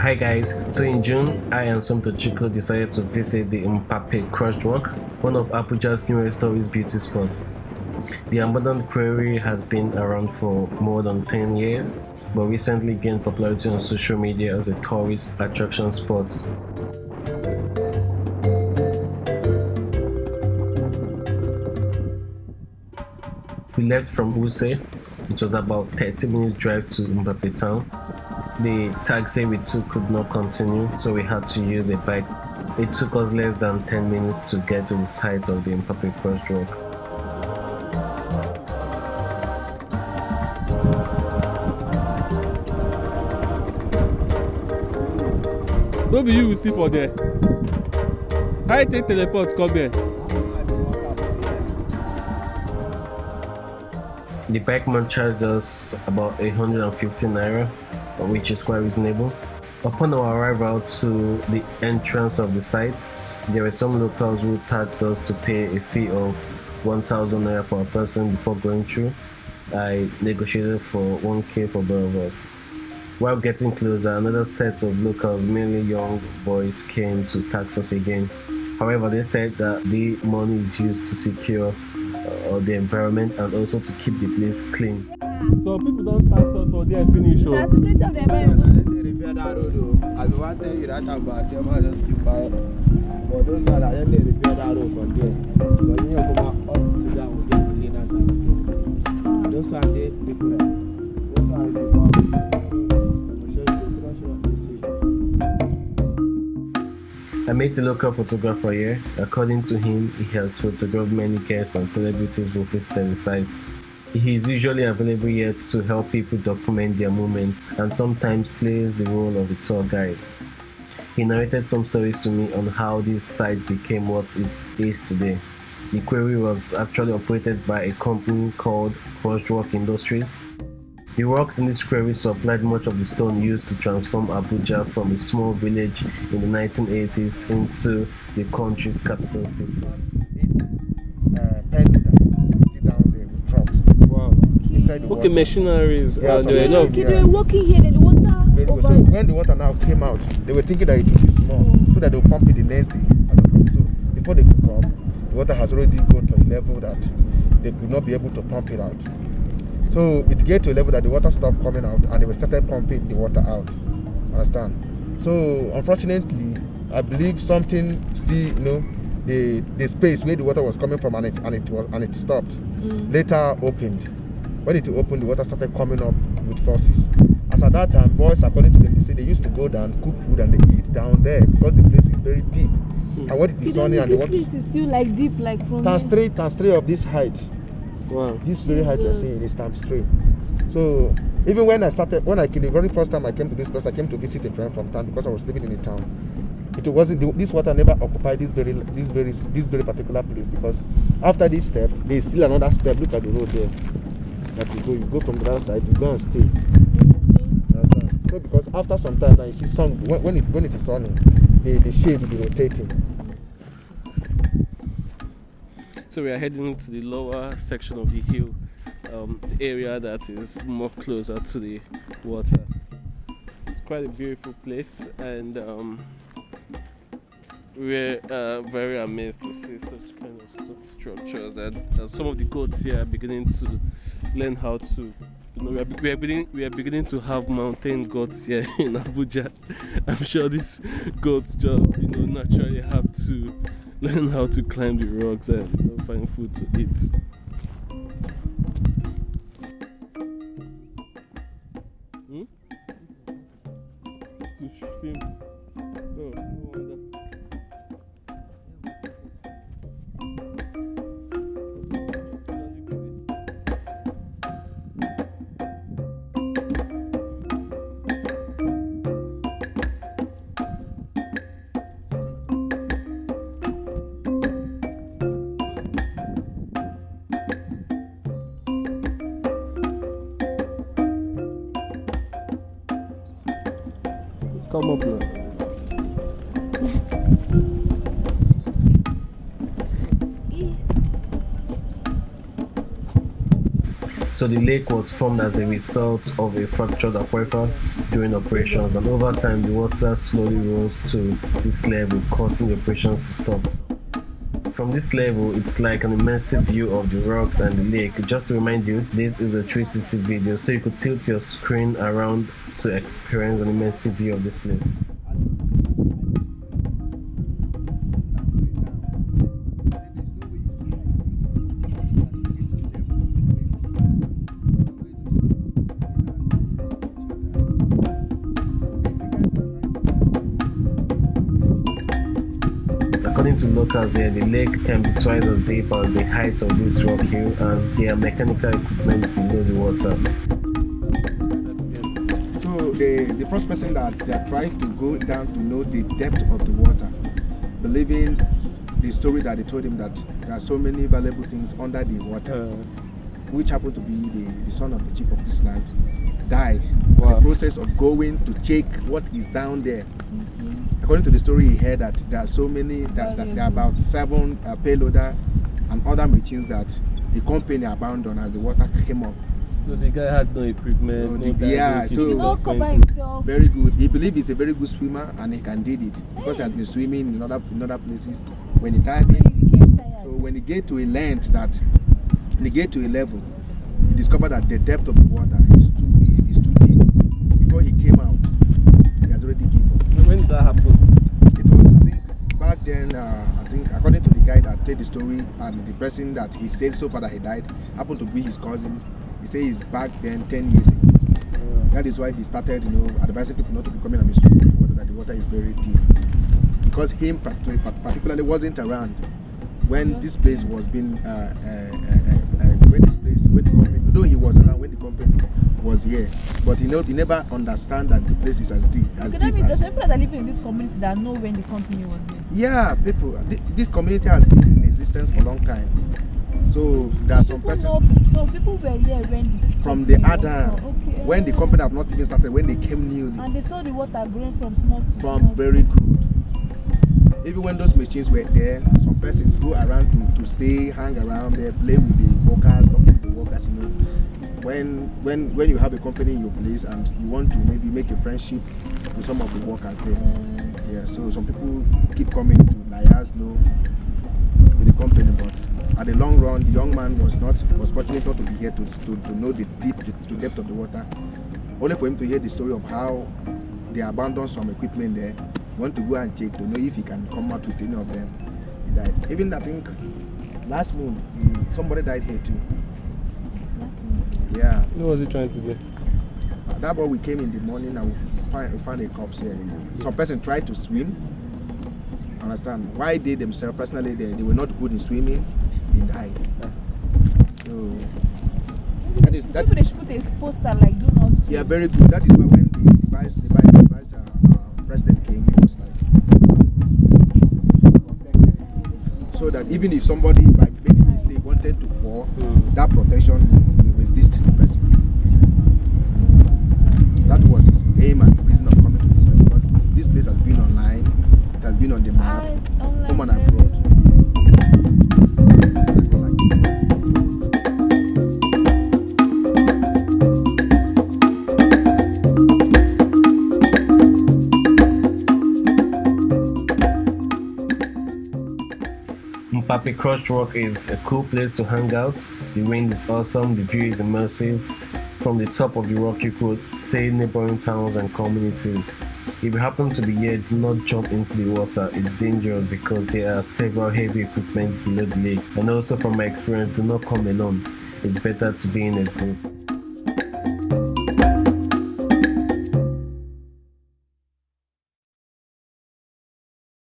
Hi guys, so in June, I and Somtochiko decided to visit the Mpape Crushed Rock, one of Abuja's newest tourist beauty spots. The abandoned quarry has been around for more than 10 years, but recently gained popularity on social media as a tourist attraction spot. We left from Use. It was about 30 minutes drive to Mpape town. The taxi we took could not continue, so we had to use a bike. It took us less than 10 minutes to get to the site of the Mpape Crushed Rock. No be you will see for there. How you take teleport come here? The bikeman charged us about 150 naira, which is quite reasonable. Upon our arrival to the entrance of the site, there were some locals who taxed us to pay a fee of 1,000 naira per person before going through. I negotiated for 1k for both of us. While getting closer, another set of locals, mainly young boys, came to tax us again. However, they said that the money is used to secure the environment and also to keep the place clean. Some people don't tax us for their finish. The security of the environment. They repair that road though. I be want tell you that about someone just keep quiet. But those are then they repair that road from there. But you know come up to that we get cleaners and skills. Those are they different. Those are the I met a local photographer here. According to him, he has photographed many guests and celebrities who visited the site. He is usually available here to help people document their moments and sometimes plays the role of a tour guide. He narrated some stories to me on how this site became what it is today. The quarry was actually operated by a company called Crushed Rock Industries. The rocks in this quarry supplied much of the stone used to transform Abuja from a small village in the 1980s into the country's capital city. Okay, machineries. They were working here, then the water. Very good. So when the water now came out, they were thinking that it would be small, so that they would pump it the next day. So before they could come, the water has already gone to a level that they could not be able to pump it out. So it get to a level that the water stopped coming out, and they started pumping the water out. Understand? So unfortunately, I believe something still, the space where the water was coming from and it stopped. Later opened. When it opened, the water started coming up with forces. As at that time, boys, according to them, they say they used to go down, cook food, and they eat down there because the place is very deep. And when it is sunny and this place is still like deep, like from times three of this height. Wow. This very height you're seeing is times 3. So even when the very first time I came to this place, I came to visit a friend from town because I was living in the town. It wasn't this water never occupied this very particular place, because after this step, there is still another step. Look at the road there. That you go from the other side, you go and stay. Understand? So because after some time now you see sun when it is sunny, the shade will be rotating. So we are heading to the lower section of the hill, the area that is more closer to the water. It's quite a beautiful place, and we're very amazed to see such kind of structures, and some of the goats here are beginning to learn how to. We are beginning to have mountain goats here in Abuja. I'm sure these goats just naturally have to learn how to climb the rocks and find food to eat. To film. Oh, no wonder. Come up now. So the lake was formed as a result of a fractured aquifer during operations, and over time the water slowly rose to this level, causing the operations to stop. From this level, it's like an immersive view of the rocks and the lake. Just to remind you, this is a 360 video, so you could tilt your screen around to experience an immersive view of this place. According to locals here, the lake can be twice as deep as the height of this rock hill, and there are mechanical equipment below the water. So the first person that tried to go down to know the depth of the water, believing the story that they told him that there are so many valuable things under the water, which happened to be the son of the chief of this land, died. Wow. In the process of going to check what is down there. According to the story, he heard that there are so many, that there are about 7 payloader and other machines that the company abandoned as the water came up. So the guy has no equipment. He not cover himself. Very good. He believes he's a very good swimmer and he can did it because he has been swimming in other places. When he dived in, so when he get to a length that he get to a level, he discovered that the depth of the water is too deep. Before he came out, he has already given up. When did that happen? It was, I think, back then. I think according to the guy that told the story and the person that he said so far that he died happened to be his cousin. He says he's back then 10 years ago. That is why he started, advising people not to be coming and be swimming in the water, that the water is very deep. Because him particularly wasn't around when this place was being, when the company, though he was around when the company was here, but he never understand that the place is as deep as That means there's people that are living in this community that know when the company was here. Yeah, people. This community has been in existence for a long time. So there are some persons. So people were here when From the Adam, okay. when the company have not even started, when they came newly. And they saw the water growing from small to small. Very good. Even when those machines were there, some persons go around to stay, hang around there, play with the workers, talk with the workers. When you have a company in your place and you want to maybe make a friendship with some of the workers there. Yeah. So some people keep coming to liars, with the company, but at the long run, the young man was fortunate not to be here to know the depth of the water. Only for him to hear the story of how they abandoned some equipment there. He want to go and check to know if he can come out with any of them. He died. Even I think last month, somebody died here too. Yeah. What was he trying to do? That boy, we came in the morning and we found a corpse here. Some person tried to swim. Understand? Why they themselves personally they were not good in swimming, they died. So that Maybe they should put a poster like "Do not swim." yeah, very good. That is why when the vice president came, he was like, so that even if somebody by any mistake wanted to fall, that protection will resist the person. That was his aim and reason of coming to this place, because this place has been online, it has been on the map, home and abroad. Mpape Crushed Rock is a cool place to hang out. The wind is awesome, the view is immersive. From the top of the rock you could see neighboring towns and communities. If you happen to be here, do not jump into the water, it's dangerous because there are several heavy equipment below the lake. And also from my experience, do not come alone, it's better to be in a group.